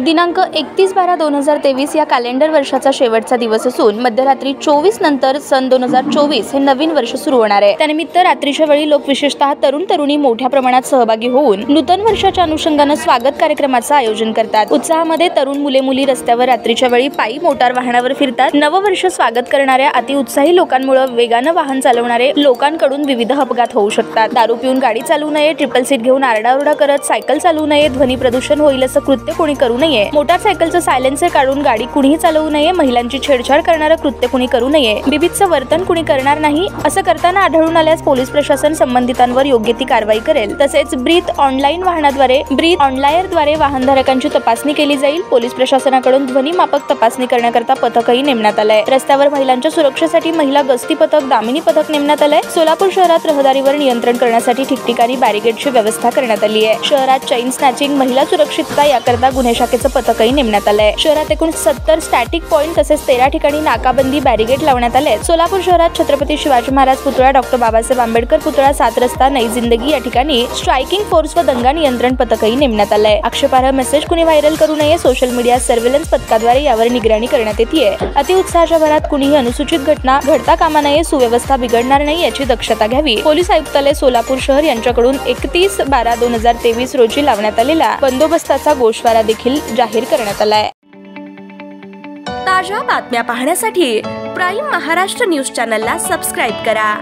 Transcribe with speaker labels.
Speaker 1: दिनांक 31/12/2023 या कॅलेंडर वर्षाचा शेवटचा दिवस असून मध्यरात्री 24 नंतर सन 2024 हे नवीन वर्ष सुरू होणार आहे। त्यानिमित्त रात्रीच्या वेळी लोक विशेषतः तरुण तरुणी मोठ्या प्रमाणात सहभागी होऊन नूतन वर्षाच्या अनुषंगाने स्वागत कार्यक्रमाचं आयोजन करतात। उत्साहामध्ये तरुण मुले मुली रस्त्यावर रात्रीच्या वेळी पायी मोटार वाहनावर फिरतात। नववर्ष स्वागत करणाऱ्या अतिउत्साही लोकांमुळे वेगाने वाहन चालवणारे लोकांकडून विविध अपघात होऊ शकतात। दारू पिऊन गाडी चालवू नये, ट्रिपल सीट घेऊन आरडाओरडा करत सायकल चालवू नये, ध्वनी प्रदूषण होईल असं कृत्य कोणी करू नये, मोटारसायकलचं सायलेन्सर काढून गाडी कुणीही चालवू नये, महिलांची छेडछाड करणारं कृत्य कुणी करू नये, बिभत्स वर्तन कुणी करणार नाही असं करताना आढळून आल्यास पोलीस प्रशासन संबंधितांवर योग्य ती कारवाई करेल। तसेच ब्रीथ ऑनलायरद्वारे वाहनधारकांची तपासणी केली जाईल। पोलीस प्रशासनाकडून ध्वनी मापक तपासणी करण्याकरता पथकही नेमण्यात आलंय। रस्त्यावर महिलांच्या सुरक्षेसाठी महिला गस्ती पथक, दामिनी पथक नेमण्यात आलंय। सोलापूर शहरात रहदारीवर नियंत्रण करण्यासाठी ठिकठिकाणी बॅरिगेडची व्यवस्था करण्यात आली आहे। शहरात चेन स्नॅचिंग, महिला सुरक्षितता याकरता गुन्हे शाखेचं पथकही नेमण्यात आलंय। शहरात एकूण 70 स्टॅटिक पॉइंट तसेच 13 ठिकाणी नाकाबंदी बॅरिगेड लावण्यात आले। सोलापूर शहरात छत्रपती शिवाजी महाराज पुतळा, डॉक्टर बाबासाहेब आंबेडकर पुतळा, 7 रस्ता, नई जिंदगी या ठिकाणी स्ट्रायकिंग फोर्स व दंगा नियंत्रण पथकही नेमण्यात आलंय। आक्षेपार्ह मेसेज कुणी व्हायरल करू नये, सोशल मीडिया सर्व्हेलन्स पथकाद्वारे यावर निगराणी करण्यात येते। अतिउत्साहाच्या भरात कुणीही अनुचित घटना घडता कामा नये, सुव्यवस्था बिघडणार नाही याची दक्षता घ्यावी। पोलीस आयुक्तालय सोलापूर शहर यांच्याकडून 31/12/2023 रोजी लावण्यात आलेला बंदोबस्ताचा गोषवारा देखील जाहीर करण्यात आलाय।
Speaker 2: ताज्या बातम्या पाहण्यासाठी प्राईम महाराष्ट्र न्यूज चॅनलला सबस्क्राईब करा।